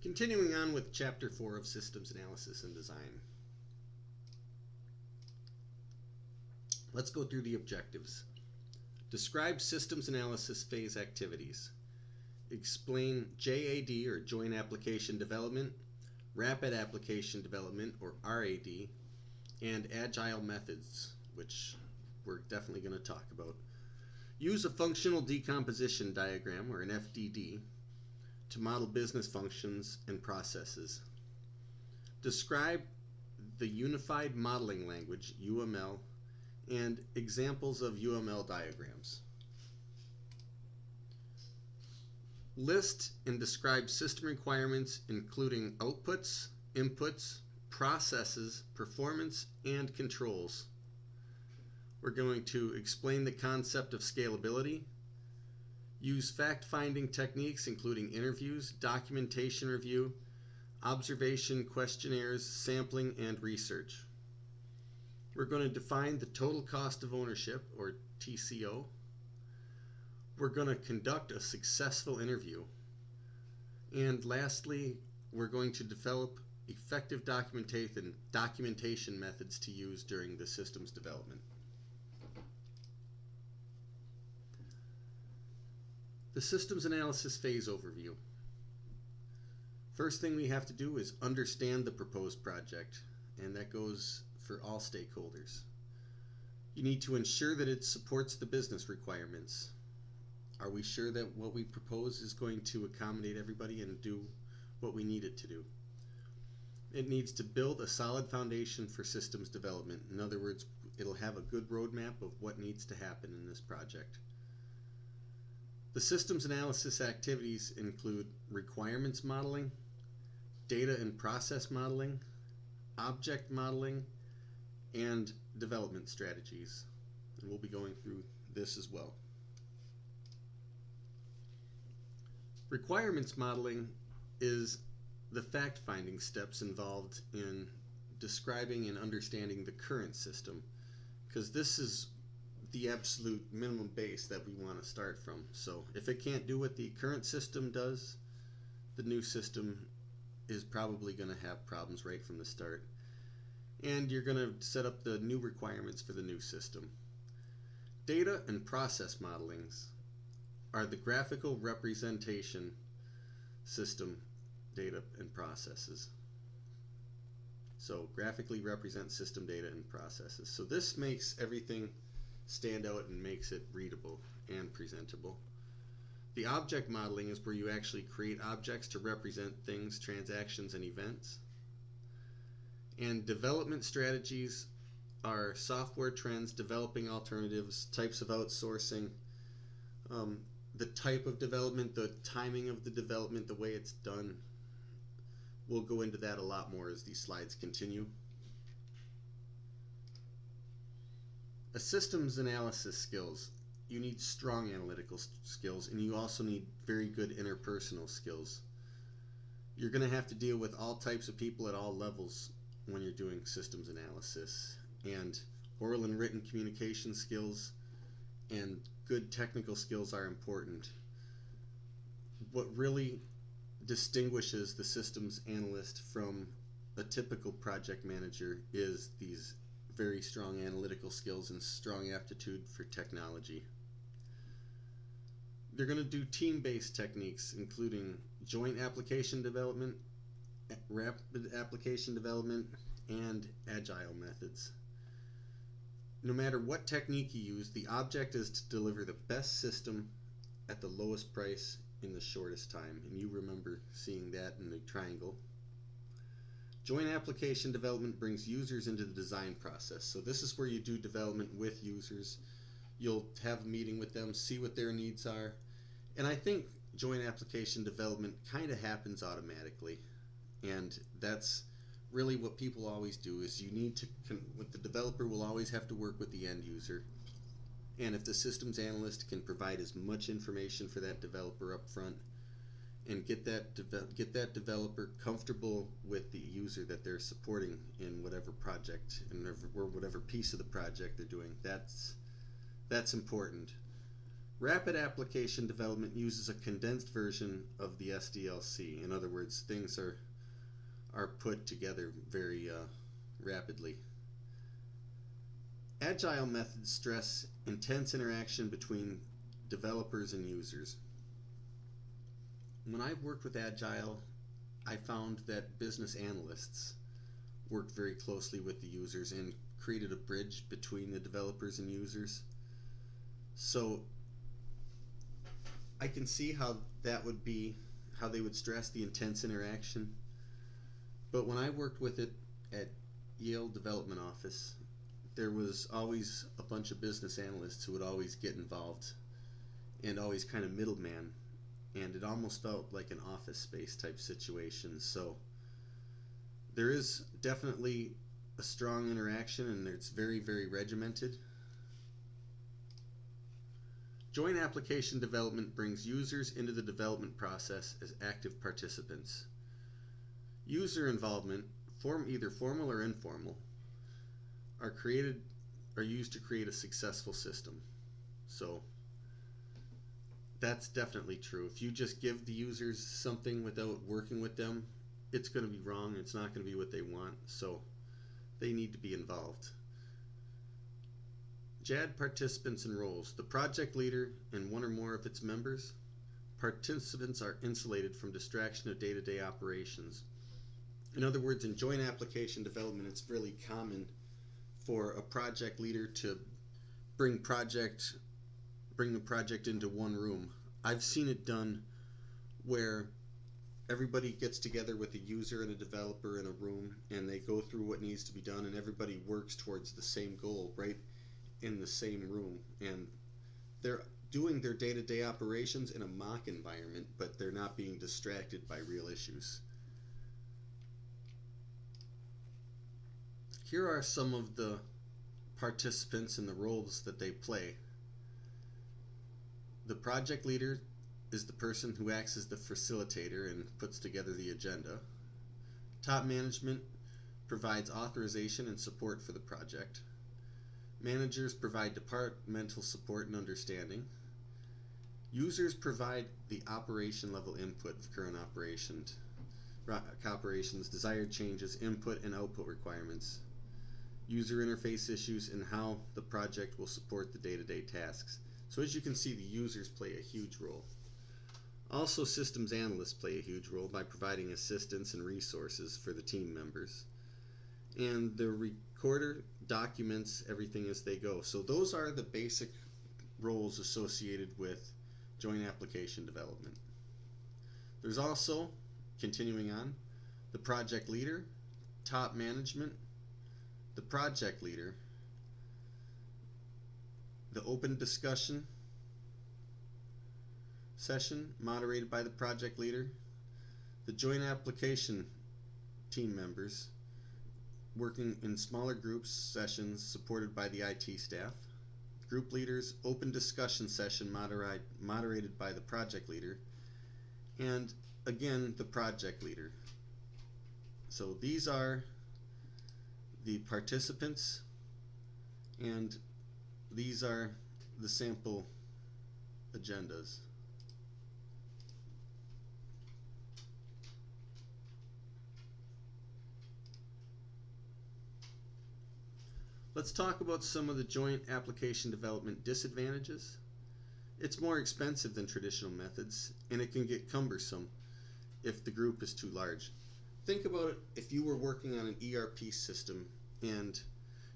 Continuing on with Chapter 4 of Systems Analysis and Design. Let's go through the objectives. Describe systems analysis phase activities. Explain JAD or Joint Application Development, Rapid Application Development or RAD, and Agile methods, which we're definitely going to talk about. Use a functional decomposition diagram or an FDD to model business functions and processes. Describe the Unified Modeling Language, UML, and examples of UML diagrams. List and describe system requirements including outputs, inputs, processes, performance, and controls. We're going to explain the concept of scalability, use fact-finding techniques including interviews, documentation review, observation questionnaires, sampling, and research. We're going to define the total cost of ownership, or TCO. We're going to conduct a successful interview. And lastly, we're going to develop effective documentation methods to use during the systems development. The systems analysis phase overview. First thing we have to do is understand the proposed project, and that goes for all stakeholders. You need to ensure that it supports the business requirements. Are we sure that what we propose is going to accommodate everybody and do what we need it to do? It needs to build a solid foundation for systems development. In other words, it'll have a good roadmap of what needs to happen in this project. The systems analysis activities include requirements modeling, data and process modeling, object modeling, and development strategies. And we'll be going through this as well. Requirements modeling is the fact-finding steps involved in describing and understanding the current system, because this is the absolute minimum base that we want to start from. So if it can't do what the current system does, the new system is probably going to have problems right from the start. And you're going to set up the new requirements for the new system. Data and process modelings are the graphical representation system data and processes. So graphically represent system data and processes. So this makes everything stand out and makes it readable and presentable. The object modeling is where you actually create objects to represent things, transactions, and events. And development strategies are software trends, developing alternatives, types of outsourcing, the type of development, the timing of the development, the way it's done. We'll go into that a lot more as these slides continue. A systems analysis skills. You need strong analytical skills, and you also need very good interpersonal skills. You're going to have to deal with all types of people at all levels when you're doing systems analysis, and oral and written communication skills and good technical skills are important. What really distinguishes the systems analyst from a typical project manager is these very strong analytical skills and strong aptitude for technology. They're going to do team-based techniques, including joint application development, rapid application development, and agile methods. No matter what technique you use, the object is to deliver the best system at the lowest price in the shortest time. And you remember seeing that in the triangle. Joint application development brings users into the design process. So this is where you do development with users. You'll have a meeting with them, see what their needs are. And I think joint application development kind of happens automatically. And that's really what people always do, is you need to, with the developer will always have to work with the end user. And if the systems analyst can provide as much information for that developer up front and get that developer comfortable with the user that they're supporting in whatever project or whatever piece of the project they're doing, that's important. Rapid application development uses a condensed version of the SDLC. In other words, things are put together very rapidly. Agile methods stress intense interaction between developers and users. When I've worked with Agile, I found that business analysts worked very closely with the users and created a bridge between the developers and users. So I can see how that would be, how they would stress the intense interaction. But when I worked with it at Yale Development Office, there was always a bunch of business analysts who would always get involved and always kind of middleman, and it almost felt like an office space type situation. So there is definitely a strong interaction, and it's very, very regimented. Joint application development brings users into the development process as active participants. User involvement, either formal or informal, are used to create a successful system. So that's definitely true. If you just give the users something without working with them, it's going to be wrong. It's not going to be what they want. So they need to be involved. JAD participants and roles. The project leader and one or more of its members. Participants are insulated from distraction of day-to-day operations. In other words, in joint application development, it's really common for a project leader to bring the project into one room. I've seen it done where everybody gets together with a user and a developer in a room, and they go through what needs to be done, and everybody works towards the same goal right in the same room. And they're doing their day-to-day operations in a mock environment, but they're not being distracted by real issues. Here are some of the participants and the roles that they play. The project leader is the person who acts as the facilitator and puts together the agenda. Top management provides authorization and support for the project. Managers provide departmental support and understanding. Users provide the operation level input of current operations, desired changes, input and output requirements, user interface issues, and how the project will support the day-to-day tasks. So as you can see, the users play a huge role. Also, systems analysts play a huge role by providing assistance and resources for the team members. And the recorder documents everything as they go. So those are the basic roles associated with joint application development. There's also, continuing on, the project leader, top management, the project leader, the open discussion session moderated by the project leader, the joint application team members working in smaller groups sessions supported by the IT staff, group leaders, open discussion session moderated by the project leader, and again the project leader. So these are the participants, and these are the sample agendas. Let's talk about some of the joint application development disadvantages. It's more expensive than traditional methods, and it can get cumbersome if the group is too large. Think about it if you were working on an ERP system and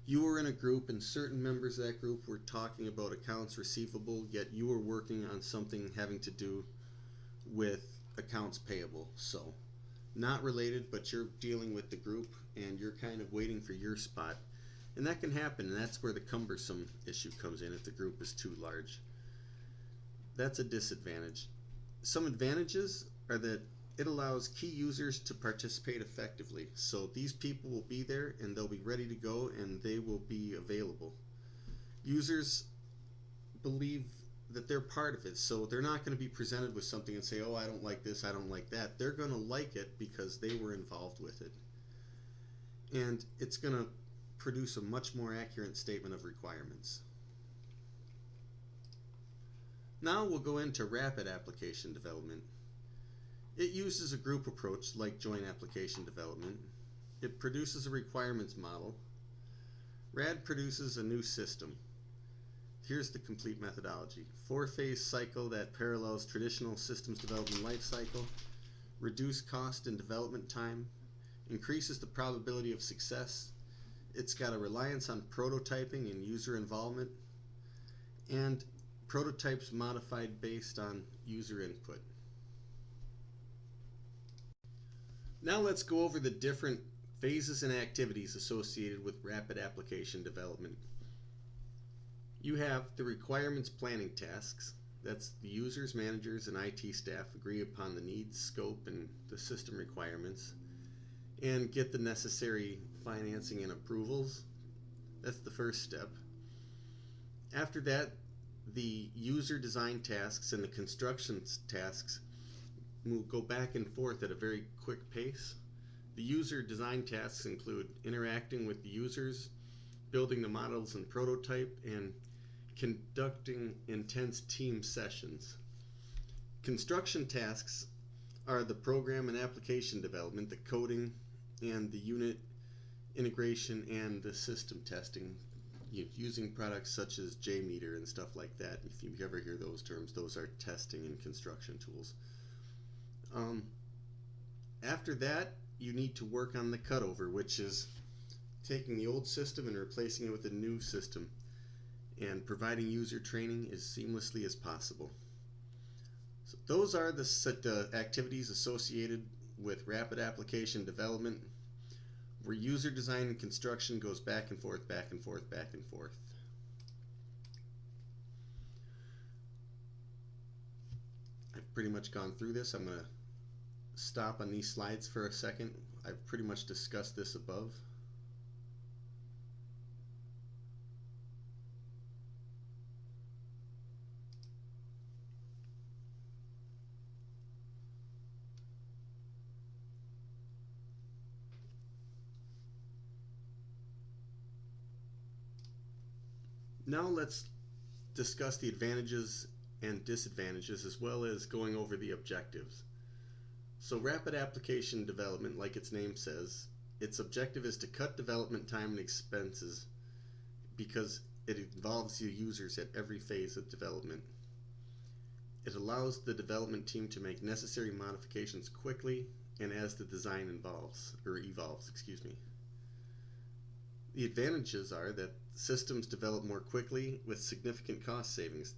you were in a group and certain members of that group were talking about accounts receivable, yet you were working on something having to do with accounts payable. So not related, but you're dealing with the group and you're kind of waiting for your spot. And that can happen, and that's where the cumbersome issue comes in if the group is too large. That's a disadvantage. Some advantages are that it allows key users to participate effectively. So these people will be there and they'll be ready to go and they will be available. Users believe that they're part of it, so they're not going to be presented with something and say, oh, I don't like this, I don't like that. They're going to like it because they were involved with it. And it's going to produce a much more accurate statement of requirements. Now we'll go into rapid application development. It uses a group approach like joint application development. It produces a requirements model. RAD produces a new system. Here's the complete methodology. 4-phase cycle that parallels traditional systems development life cycle, reduce cost and development time, increases the probability of success. It's got a reliance on prototyping and user involvement, and prototypes modified based on user input. Now let's go over the different phases and activities associated with rapid application development. You have the requirements planning tasks. That's the users, managers, and IT staff agree upon the needs, scope, and the system requirements and get the necessary financing and approvals. That's the first step. After that, the user design tasks and the construction tasks will go back and forth at a very quick pace. The user design tasks include interacting with the users, building the models and prototype, and conducting intense team sessions. Construction tasks are the program and application development, the coding, and the unit integration and the system testing using products such as JMeter and stuff like that. If you ever hear those terms, those are testing and construction tools. After that, you need to work on the cutover, which is taking the old system and replacing it with a new system and providing user training as seamlessly as possible. So those are the activities associated with rapid application development, where user design and construction goes back and forth, back and forth, back and forth. I've pretty much gone through this. I'm going to stop on these slides for a second. I've pretty much discussed this above. Now let's discuss the advantages and disadvantages as well as going over the objectives. So rapid application development, like its name says, its objective is to cut development time and expenses because it involves the users at every phase of development. It allows the development team to make necessary modifications quickly and as the design evolves. The advantages are that systems develop more quickly with significant cost savings.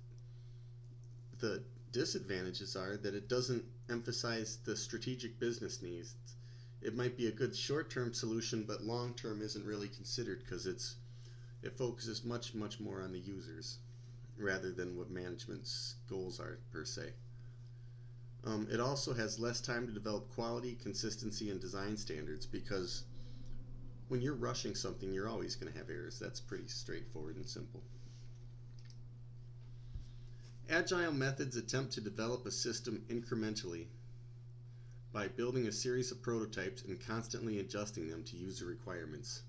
The disadvantages are that it doesn't emphasize the strategic business needs. It might be a good short-term solution, but long-term isn't really considered because it focuses much more on the users rather than what management's goals are per se. It also has less time to develop quality, consistency, and design standards because when you're rushing something, you're always going to have errors. That's pretty straightforward and simple. Agile methods attempt to develop a system incrementally by building a series of prototypes and constantly adjusting them to user requirements.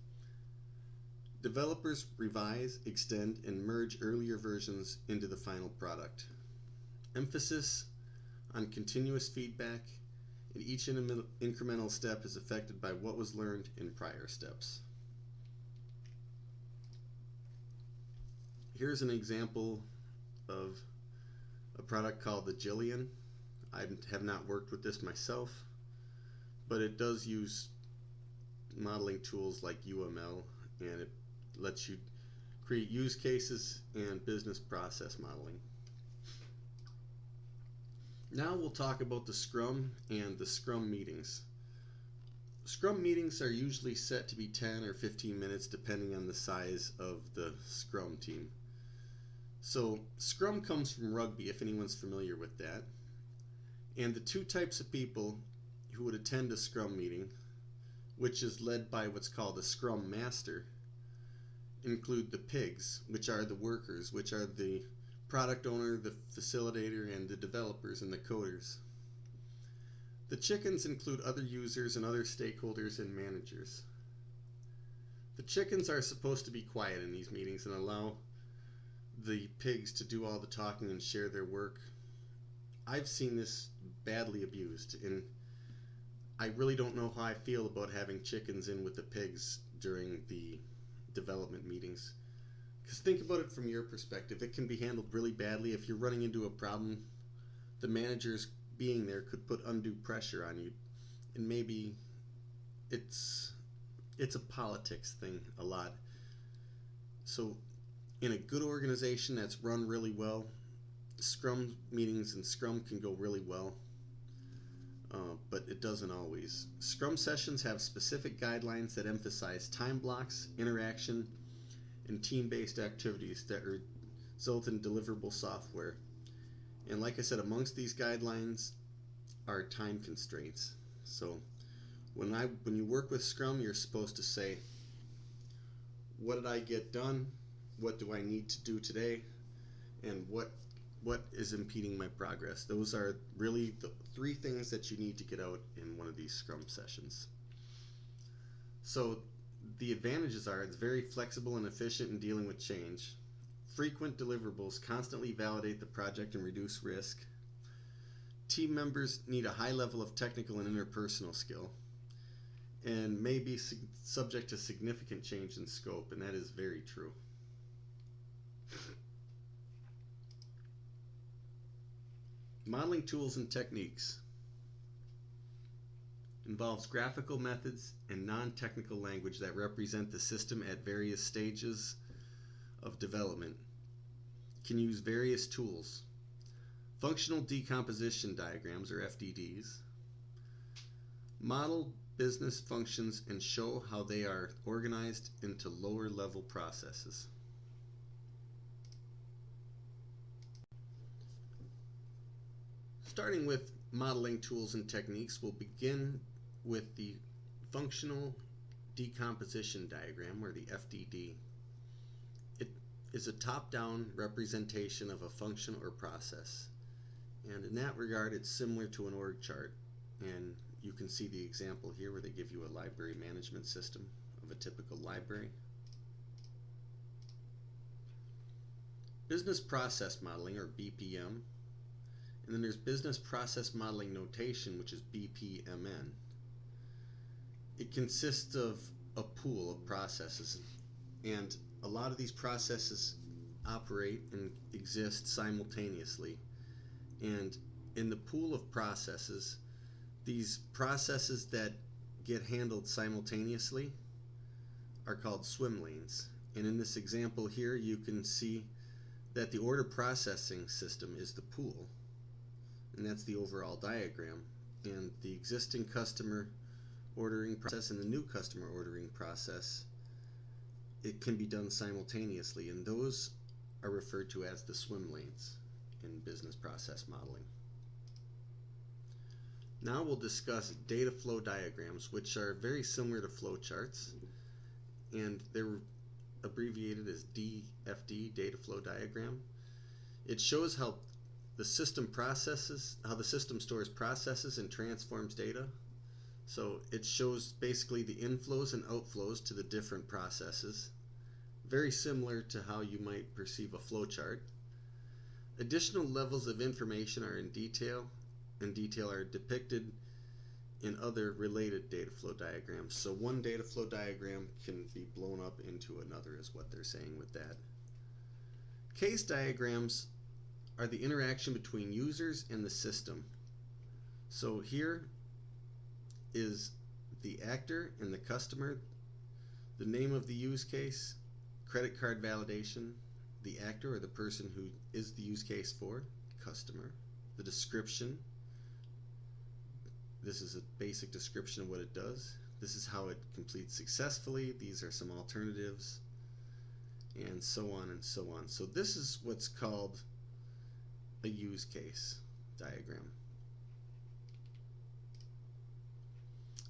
Developers revise, extend, and merge earlier versions into the final product. Emphasis on continuous feedback, and each incremental step is affected by what was learned in prior steps. Here's an example of a product called the Jillian. I have not worked with this myself, but it does use modeling tools like UML, and it lets you create use cases and business process modeling. Now we'll talk about the Scrum and the Scrum meetings. Scrum meetings are usually set to be 10 or 15 minutes depending on the size of the Scrum team. So Scrum comes from rugby, if anyone's familiar with that. And the two types of people who would attend a Scrum meeting, which is led by what's called a Scrum Master, include the pigs, which are the workers, which are the product owner, the facilitator, and the developers and the coders. The chickens include other users and other stakeholders and managers. The chickens are supposed to be quiet in these meetings and allow the pigs to do all the talking and share their work. I've seen this badly abused, and I really don't know how I feel about having chickens in with the pigs during the development meetings. Because think about it from your perspective. It can be handled really badly. If you're running into a problem, the managers being there could put undue pressure on you, and maybe it's a politics thing a lot. So in a good organization that's run really well, Scrum meetings and Scrum can go really well, but it doesn't always. Scrum sessions have specific guidelines that emphasize time blocks, interaction, and team-based activities that result in deliverable software. And like I said, amongst these guidelines are time constraints. So when you work with Scrum, you're supposed to say, what did I get done? What do I need to do today? And what is impeding my progress? Those are really the 3 things that you need to get out in one of these Scrum sessions. So the advantages are it's very flexible and efficient in dealing with change. Frequent deliverables constantly validate the project and reduce risk. Team members need a high level of technical and interpersonal skill, and may be subject to significant change in scope, and that is very true. Modeling tools and techniques involves graphical methods and non-technical language that represent the system at various stages of development. Can use various tools. Functional decomposition diagrams, or FDDs. Model business functions and show how they are organized into lower level processes. Starting with modeling tools and techniques, we'll begin with the functional decomposition diagram, or the FDD. It is a top-down representation of a function or process, and in that regard it's similar to an org chart, and you can see the example here where they give you a library management system of a typical library. Business process modeling, or BPM, and then there's business process modeling notation, which is BPMN. It consists of a pool of processes, and a lot of these processes operate and exist simultaneously. And in the pool of processes, these processes that get handled simultaneously are called swim lanes. And in this example here, you can see that the order processing system is the pool, and that's the overall diagram. And the existing customer ordering process and the new customer ordering process, it can be done simultaneously, and those are referred to as the swim lanes in business process modeling. Now we'll discuss data flow diagrams, which are very similar to flow charts, and they're abbreviated as DFD, data flow diagram. It shows how the system stores processes and transforms data. So it shows basically the inflows and outflows to the different processes, very similar to how you might perceive a flow chart. Additional levels of information are in detail, and detail are depicted in other related data flow diagrams. So one data flow diagram can be blown up into another, is what they're saying with that. Case diagrams are the interaction between users and the system. So here is the actor and the customer, the name of the use case, credit card validation, the actor or the person who is the use case for, customer, the description. This is a basic description of what it does. This is how it completes successfully. These are some alternatives, and so on and so on. So this is what's called a use case diagram.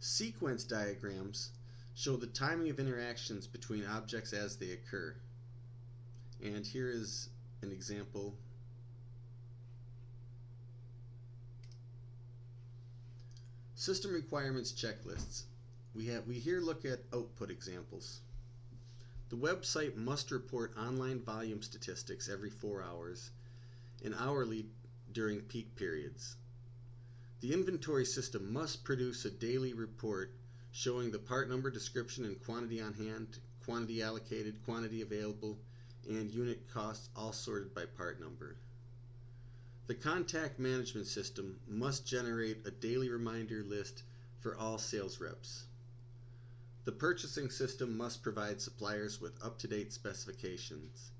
Sequence diagrams show the timing of interactions between objects as they occur. And here is an example. System requirements checklists. We here look at output examples. The website must report online volume statistics every 4 hours and hourly during peak periods. The inventory system must produce a daily report showing the part number, description, and quantity on hand, quantity allocated, quantity available, and unit costs, all sorted by part number. The contact management system must generate a daily reminder list for all sales reps. The purchasing system must provide suppliers with up-to-date specifications.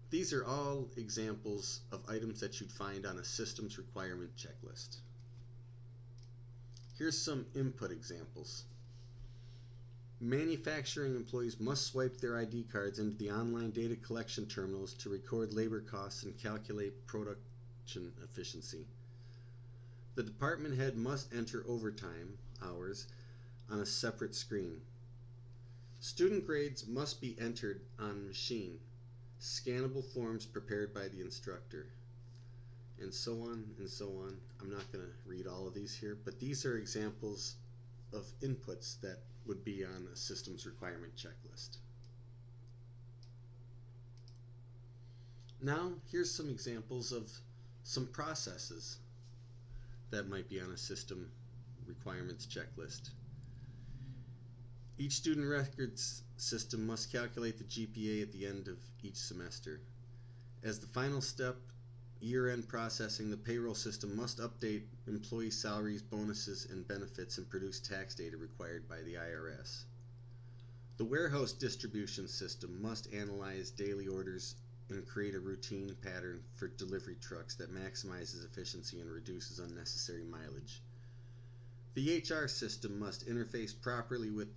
These are all examples of items that you'd find on a systems requirement checklist. Here's some input examples. Manufacturing employees must swipe their ID cards into the online data collection terminals to record labor costs and calculate production efficiency. The department head must enter overtime hours on a separate screen. Student grades must be entered on machine, scannable forms prepared by the instructor, and so on and so on. I'm not going to read all of these here, but these are examples of inputs that would be on a systems requirement checklist. Now, here's some examples of some processes that might be on a system requirements checklist. Each student records system must calculate the GPA at the end of each semester. As the final step, year-end processing, the payroll system must update employee salaries, bonuses, and benefits and produce tax data required by the IRS. The warehouse distribution system must analyze daily orders and create a routine pattern for delivery trucks that maximizes efficiency and reduces unnecessary mileage. The HR system must interface properly with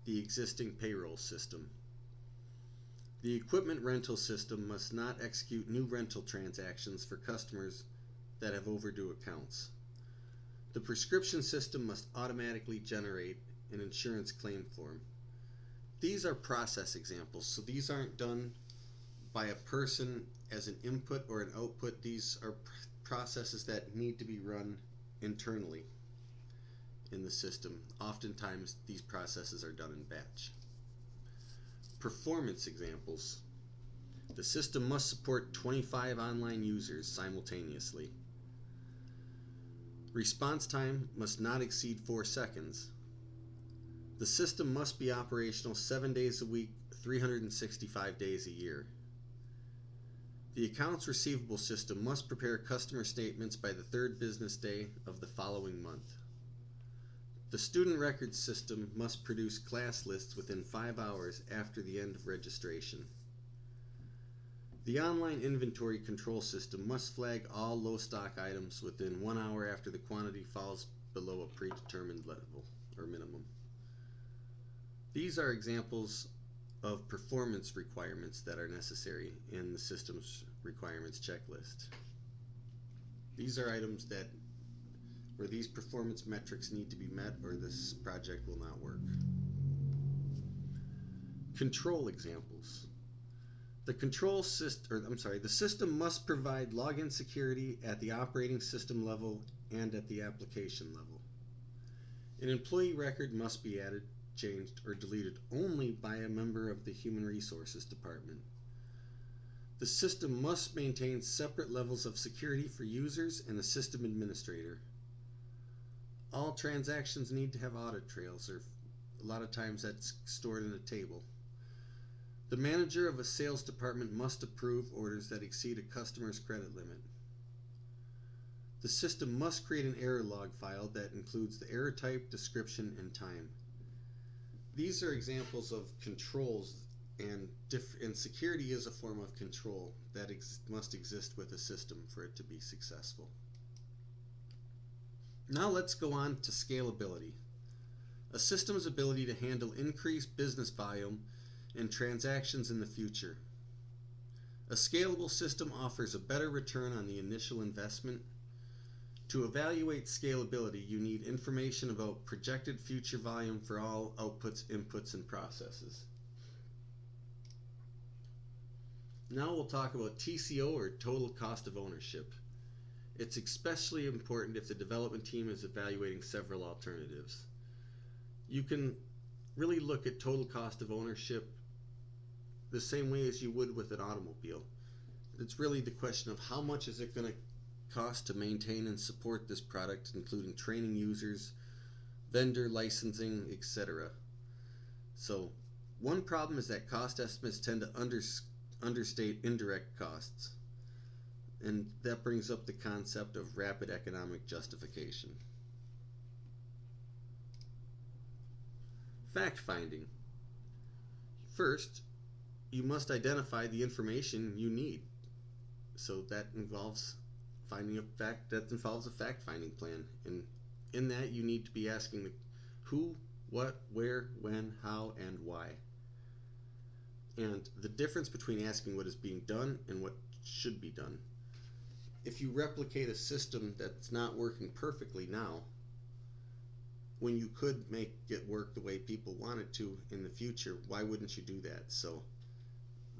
the existing payroll system. The equipment rental system must not execute new rental transactions for customers that have overdue accounts. The prescription system must automatically generate an insurance claim form. These are process examples, so these aren't done by a person as an input or an output. These are processes that need to be run internally in the system. Oftentimes these processes are done in batch. Performance examples. The system must support 25 online users simultaneously. Response time must not exceed 4 seconds. The system must be operational 7 days a week, 365 days a year. The accounts receivable system must prepare customer statements by the 3rd business day of the following month. The student records system must produce class lists within 5 hours after the end of registration. The online inventory control system must flag all low stock items within 1 hour after the quantity falls below a predetermined level or minimum. These are examples of performance requirements that are necessary in the systems requirements checklist. These are items that where these performance metrics need to be met or this project will not work. Control examples. The system must provide login security at the operating system level and at the application level. An employee record must be added, changed, or deleted only by a member of the Human Resources Department. The system must maintain separate levels of security for users and the system administrator. All transactions need to have audit trails, or a lot of times that's stored in a table. The manager of a sales department must approve orders that exceed a customer's credit limit. The system must create an error log file that includes the error type, description, and time. These are examples of controls, and security is a form of control that must exist with a system for it to be successful. Now let's go on to scalability. A system's ability to handle increased business volume and transactions in the future. A scalable system offers a better return on the initial investment. To evaluate scalability, you need information about projected future volume for all outputs, inputs, and processes. Now we'll talk about TCO, or total cost of ownership. It's especially important if the development team is evaluating several alternatives. You can really look at total cost of ownership the same way as you would with an automobile. It's really the question of how much is it going to cost to maintain and support this product, including training users, vendor licensing, etc. So one problem is that cost estimates tend to understate indirect costs. And that brings up the concept of rapid economic justification. Fact-finding. First, you must identify the information you need. So that involves a fact-finding plan. And in that, you need to be asking the who, what, where, when, how, and why. And the difference between asking what is being done and what should be done. If you replicate a system that's not working perfectly now, when you could make it work the way people want it to in the future, why wouldn't you do that? So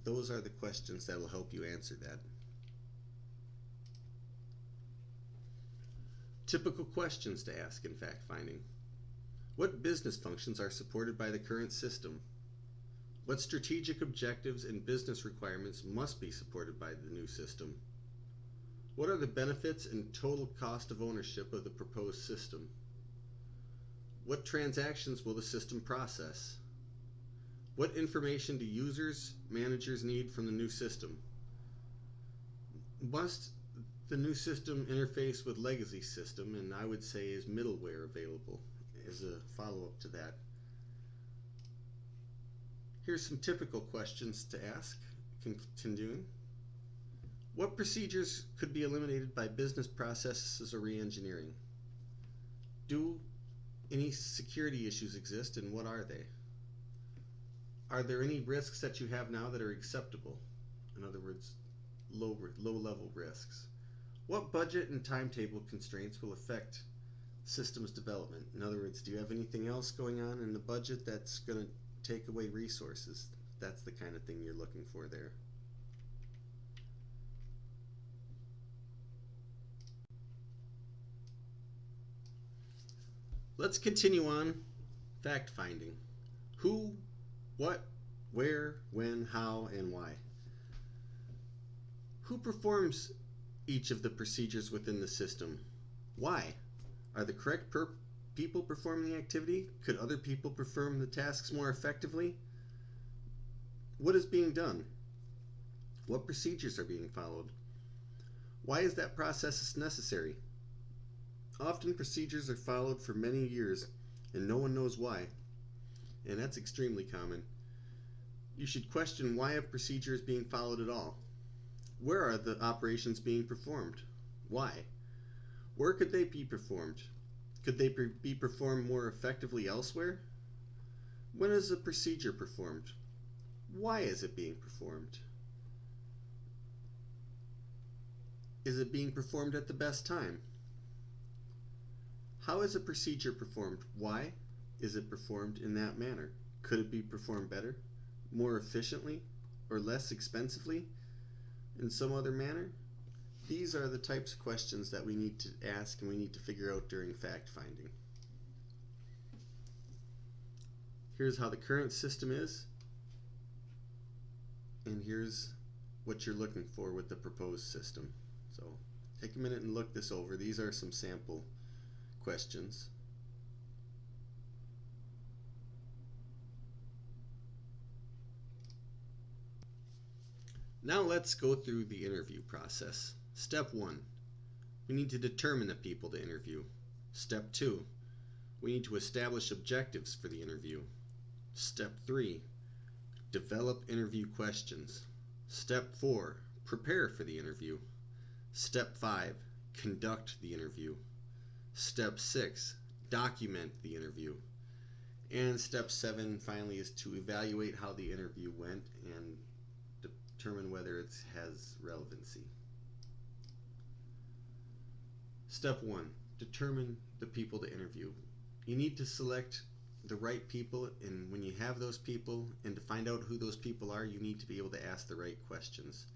those are the questions that will help you answer that. Typical questions to ask in fact-finding. What business functions are supported by the current system? What strategic objectives and business requirements must be supported by the new system? What are the benefits and total cost of ownership of the proposed system? What transactions will the system process? What information do users, managers need from the new system? Must the new system interface with legacy system, and I would say is middleware available as a follow-up to that? Here's some typical questions to ask, continuing. What procedures could be eliminated by business processes or re-engineering? Do any security issues exist, and what are they? Are there any risks that you have now that are acceptable? In other words, low-level risks. What budget and timetable constraints will affect systems development? In other words, do you have anything else going on in the budget that's going to take away resources? That's the kind of thing you're looking for there. Let's continue on fact-finding. Who, what, where, when, how, and why. Who performs each of the procedures within the system? Why? Are the correct people performing the activity? Could other people perform the tasks more effectively? What is being done? What procedures are being followed? Why is that process necessary? Often procedures are followed for many years and no one knows why, and that's extremely common. You should question why a procedure is being followed at all. Where are the operations being performed? Why? Where could they be performed? Could they be performed more effectively elsewhere? When is a procedure performed? Why is it being performed? Is it being performed at the best time? How is a procedure performed? Why is it performed in that manner? Could it be performed better, more efficiently, or less expensively in some other manner? These are the types of questions that we need to ask and we need to figure out during fact-finding. Here's how the current system is, and here's what you're looking for with the proposed system. So take a minute and look this over. These are some sample questions. Now let's go through the interview process. Step 1, we need to determine the people to interview. Step 2, we need to establish objectives for the interview. Step 3, develop interview questions. Step 4, prepare for the interview. Step 5, conduct the interview. Step 6, document the interview. And step 7 finally is to evaluate how the interview went and determine whether it has relevancy. Step 1, determine the people to interview. You need to select the right people, and when you have those people, and to find out who those people are, you need to be able to ask the right questions.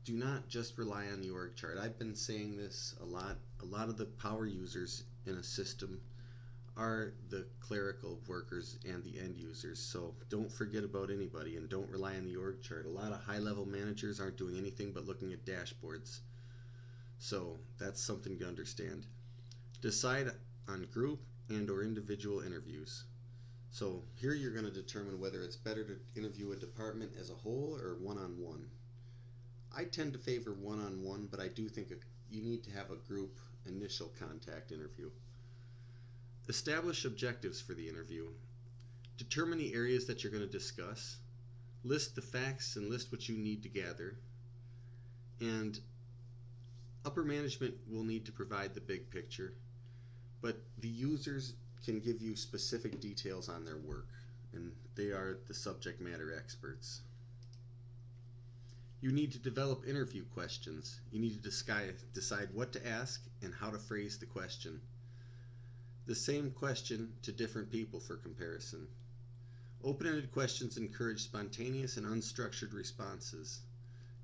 Do not just rely on the org chart. I've been saying this a lot. A lot of the power users in a system are the clerical workers and the end users, so don't forget about anybody and don't rely on the org chart. A lot of high-level managers aren't doing anything but looking at dashboards, so that's something to understand. Decide on group and or individual interviews. So here you're going to determine whether it's better to interview a department as a whole or one-on-one. I tend to favor one-on-one, but I do think you need to have a group initial contact interview. Establish objectives for the interview. Determine the areas that you're going to discuss. List the facts and list what you need to gather. And upper management will need to provide the big picture, but the users can give you specific details on their work, and they are the subject matter experts. You need to develop interview questions. You need to decide what to ask and how to phrase the question. The same question to different people for comparison. Open-ended questions encourage spontaneous and unstructured responses.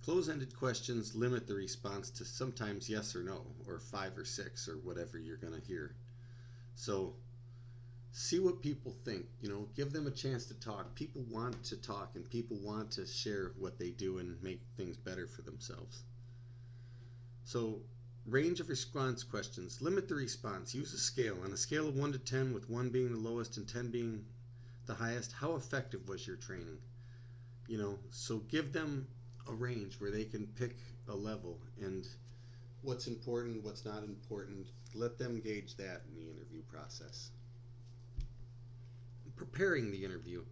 Close-ended questions limit the response to sometimes yes or no, or 5 or 6, or whatever you're going to hear. So see what people think. Give them a chance to talk. People want to talk, and people want to share what they do and make things better for themselves. So range of response questions. Limit the response. Use a scale. On a scale of 1 to 10, with 1 being the lowest and 10 being the highest, how effective was your training? So give them a range where they can pick a level, and what's important, what's not important. Let them gauge that in the interview process. Preparing the interview.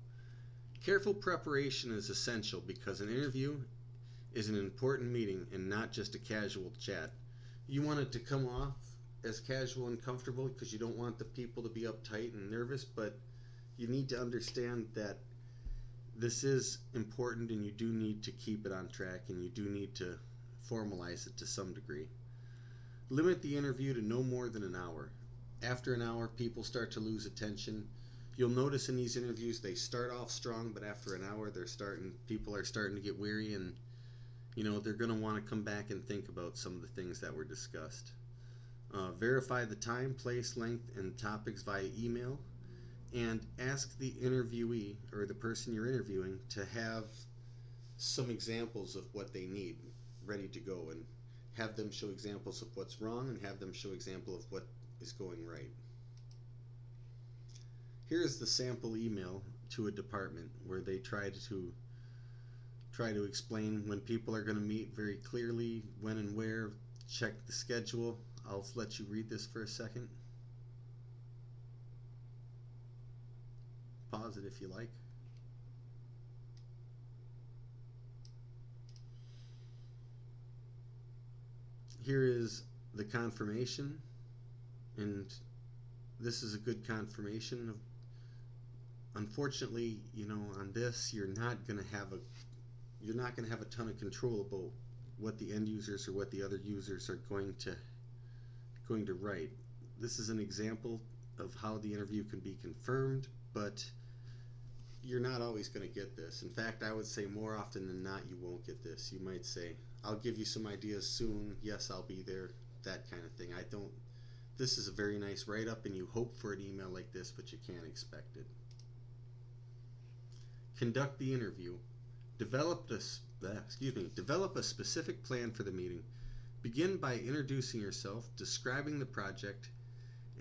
Careful preparation is essential because an interview is an important meeting and not just a casual chat. You want it to come off as casual and comfortable because you don't want the people to be uptight and nervous, but you need to understand that this is important and you do need to keep it on track, and you do need to formalize it to some degree. Limit the interview to no more than an hour. After an hour, people start to lose attention. You'll notice in these interviews they start off strong, but after an hour people are starting to get weary, and they're going to want to come back and think about some of the things that were discussed. Verify the time, place, length, and topics via email, and ask the interviewee or the person you're interviewing to have some examples of what they need ready to go, and have them show examples of what's wrong and have them show example of what is going right. Here is the sample email to a department where they try to explain when people are going to meet very clearly, when and where, check the schedule. I'll let you read this for a second. Pause it if you like. Here is the confirmation, and this is a good confirmation of, unfortunately, on this you're not going to have a ton of control about what the end users or what the other users are going to write. This is an example of how the interview can be confirmed, but you're not always going to get this. In fact, I would say more often than not you won't get this. You might say, I'll give you some ideas soon, yes, I'll be there, that kind of thing. This is a very nice write-up, and you hope for an email like this, but you can't expect it. Conduct the interview. Develop a specific plan for the meeting. Begin by introducing yourself, describing the project,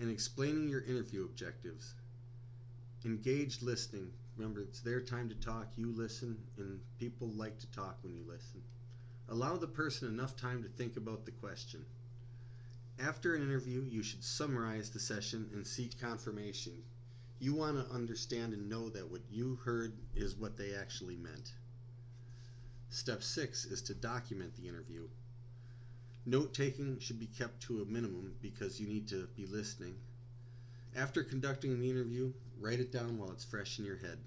and explaining your interview objectives. Engage listening. Remember, it's their time to talk, you listen, and people like to talk when you listen. Allow the person enough time to think about the question. After an interview, you should summarize the session and seek confirmation. You want to understand and know that what you heard is what they actually meant. Step 6 is to document the interview. Note-taking should be kept to a minimum because you need to be listening. After conducting the interview, write it down while it's fresh in your head.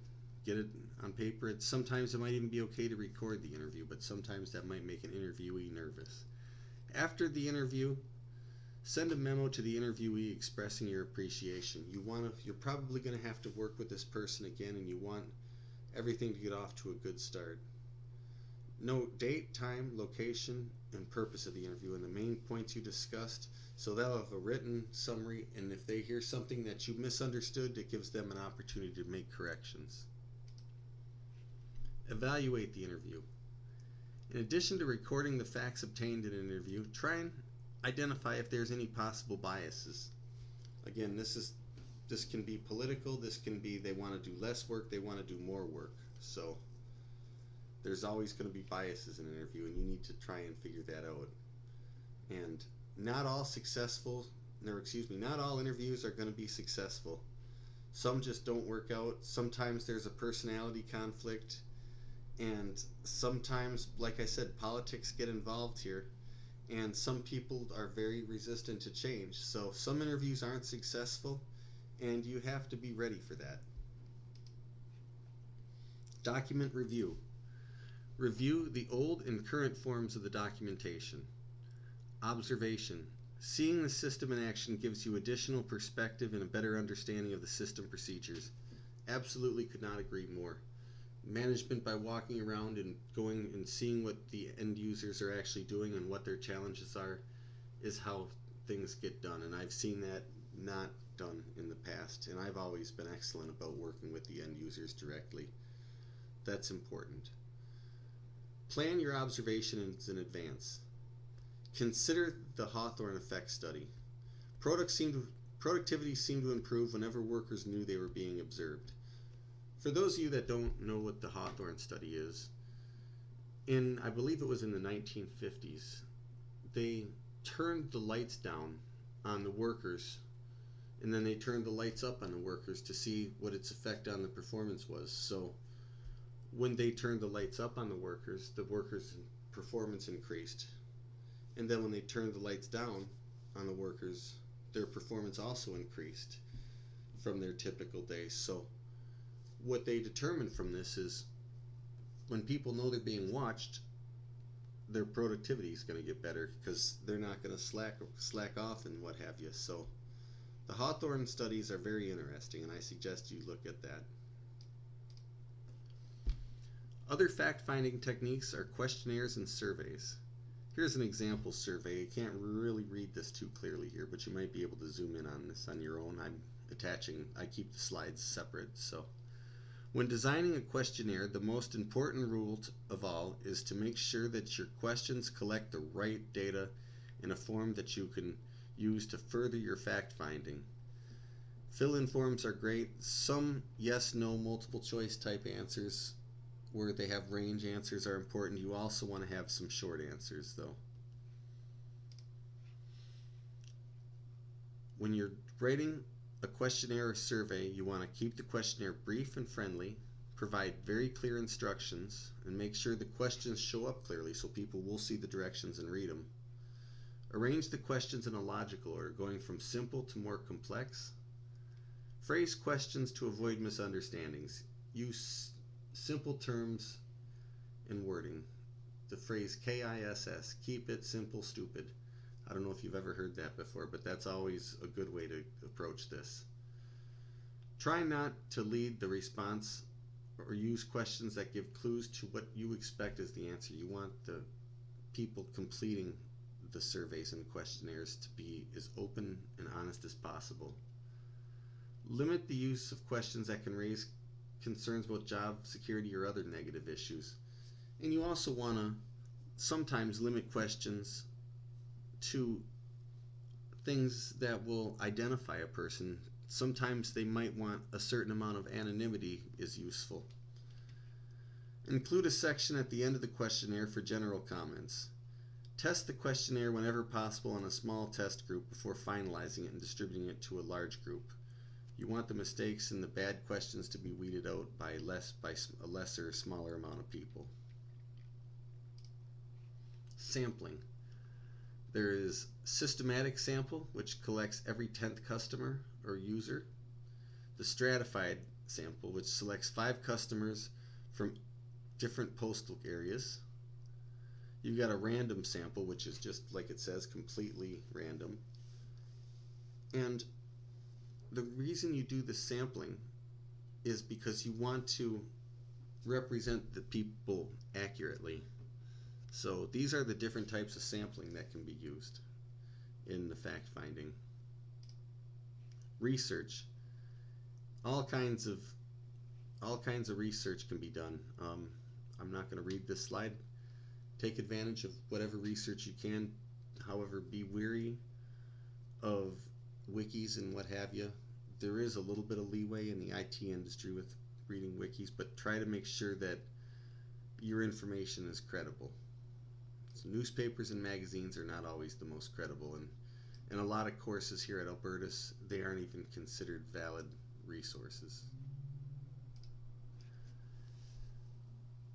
Get it on paper. Sometimes it might even be okay to record the interview, but sometimes that might make an interviewee nervous. After the interview, send a memo to the interviewee expressing your appreciation. You're probably going to have to work with this person again, and you want everything to get off to a good start. Note date, time, location, and purpose of the interview and the main points you discussed. So they'll have a written summary, and if they hear something that you misunderstood, it gives them an opportunity to make corrections. Evaluate the interview. In addition to recording the facts obtained in an interview, try and identify if there's any possible biases. Again, this can be political, this can be they want to do less work, they want to do more work. So there's always going to be biases in an interview, and you need to try and figure that out. And not all interviews are going to be successful. Some just don't work out. Sometimes there's a personality conflict, and sometimes, like I said, politics get involved here, and some people are very resistant to change. So some interviews aren't successful, and you have to be ready for that. Document review. Review the old and current forms of the documentation. Observation. Seeing the system in action gives you additional perspective and a better understanding of the system procedures. Absolutely could not agree more. Management, by walking around and going and seeing what the end users are actually doing and what their challenges are, is how things get done. And I've seen that not done in the past. And I've always been excellent about working with the end users directly. That's important. Plan your observations in advance. Consider the Hawthorne effect study. Productivity seemed to improve whenever workers knew they were being observed. For those of you that don't know what the Hawthorne study is, I believe it was in the 1950s, they turned the lights down on the workers, and then they turned the lights up on the workers to see what its effect on the performance was. So when they turned the lights up on the workers' performance increased. And then when they turned the lights down on the workers, their performance also increased from their typical days. So what they determined from this is when people know they're being watched, their productivity is going to get better because they're not going to slack off and what have you. So the Hawthorne studies are very interesting, and I suggest you look at that. Other fact-finding techniques are questionnaires and surveys. Here's an example survey. You can't really read this too clearly here, but you might be able to zoom in on this on your own. I keep the slides separate. So when designing a questionnaire, the most important rule of all is to make sure that your questions collect the right data in a form that you can use to further your fact-finding. Fill-in forms are great. Some yes, no, multiple choice type answers where they have range answers are important. You also want to have some short answers though. When you're writing a questionnaire or survey, you want to keep the questionnaire brief and friendly, provide very clear instructions, and make sure the questions show up clearly so people will see the directions and read them. Arrange the questions in a logical order, going from simple to more complex. Phrase questions to avoid misunderstandings. Use simple terms and wording. The phrase KISS, keep it simple, stupid. I don't know if you've ever heard that before, but that's always a good way to approach this. Try not to lead the response or use questions that give clues to what you expect as the answer. You want the people completing the surveys and questionnaires to be as open and honest as possible. Limit the use of questions that can raise concerns about job security or other negative issues. And you also want to sometimes limit questions to things that will identify a person. Sometimes they might want a certain amount of anonymity is useful. Include a section at the end of the questionnaire for general comments. Test the questionnaire whenever possible on a small test group before finalizing it and distributing it to a large group. You want the mistakes and the bad questions to be weeded out by a lesser, smaller amount of people. Sampling. There is systematic sample, which collects every 10th customer or user. The stratified sample, which selects 5 customers from different postal areas. You've got a random sample, which is just like it says, completely random. And the reason you do the sampling is because you want to represent the people accurately. So these are the different types of sampling that can be used in the fact finding. Research. All kinds of research can be done. I'm not going to read this slide. Take advantage of whatever research you can. However, be wary of wikis and what have you. There is a little bit of leeway in the IT industry with reading wikis, but try to make sure that your information is credible. So newspapers and magazines are not always the most credible, and a lot of courses here at Albertus, they aren't even considered valid resources.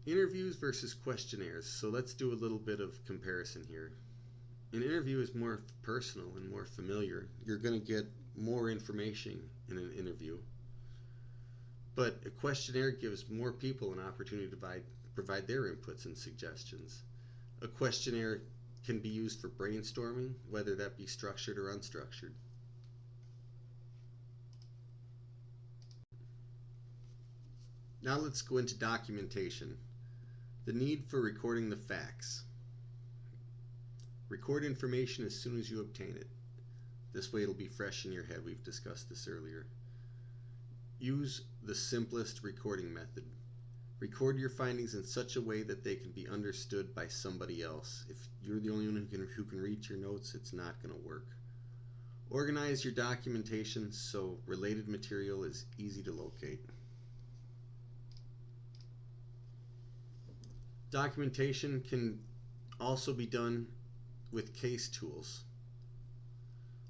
Interviews versus questionnaires. So let's do a little bit of comparison here. An interview is more personal and more familiar. You're going to get more information in an interview. But a questionnaire gives more people an opportunity to provide their inputs and suggestions. A questionnaire can be used for brainstorming, whether that be structured or unstructured. Now let's go into documentation. The need for recording the facts. Record information as soon as you obtain it. This way it'll be fresh in your head. We've discussed this earlier. Use the simplest recording method. Record your findings in such a way that they can be understood by somebody else. If you're the only one who can read your notes, it's not going to work. Organize your documentation so related material is easy to locate. Documentation can also be done with case tools,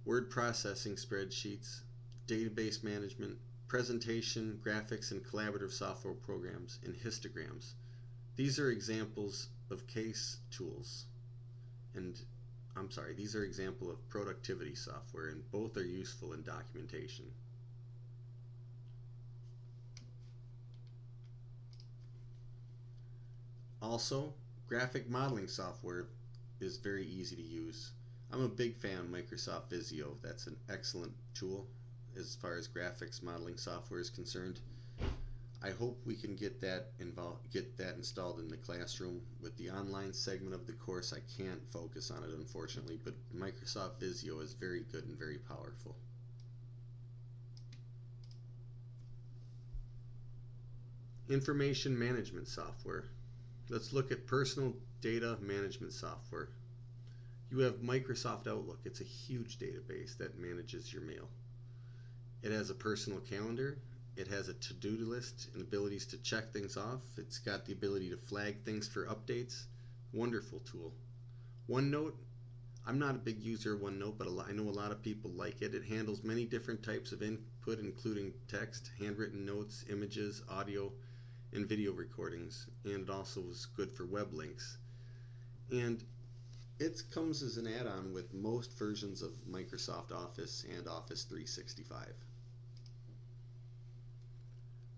word processing spreadsheets, database management, presentation, graphics, and collaborative software programs, and histograms. These are examples of case tools, these are examples of productivity software, and both are useful in documentation. Also, graphic modeling software is very easy to use. I'm a big fan of Microsoft Visio. That's an excellent tool as far as graphics modeling software is concerned. I hope we can get that installed in the classroom. With the online segment of the course, I can't focus on it, unfortunately, but Microsoft Visio is very good and very powerful. Information management software. Let's look at personal data management software. You have Microsoft Outlook. It's a huge database that manages your mail. It has a personal calendar. It has a to-do list and abilities to check things off. It's got the ability to flag things for updates. Wonderful tool. OneNote. I'm not a big user of OneNote, but I know a lot of people like it. It handles many different types of input, including text, handwritten notes, images, audio, and video recordings, and it also is good for web links. And it comes as an add-on with most versions of Microsoft Office and Office 365.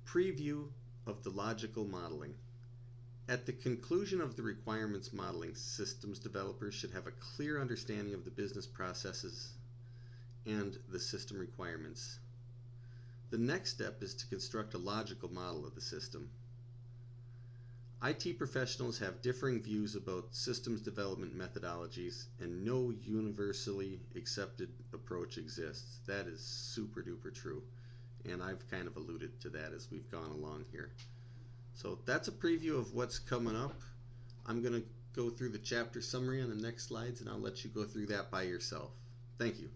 Preview of the logical modeling. At the conclusion of the requirements modeling, systems developers should have a clear understanding of the business processes and the system requirements. The next step is to construct a logical model of the system. IT professionals have differing views about systems development methodologies, and no universally accepted approach exists. That is super duper true, and I've kind of alluded to that as we've gone along here. So that's a preview of what's coming up. I'm going to go through the chapter summary on the next slides, and I'll let you go through that by yourself. Thank you.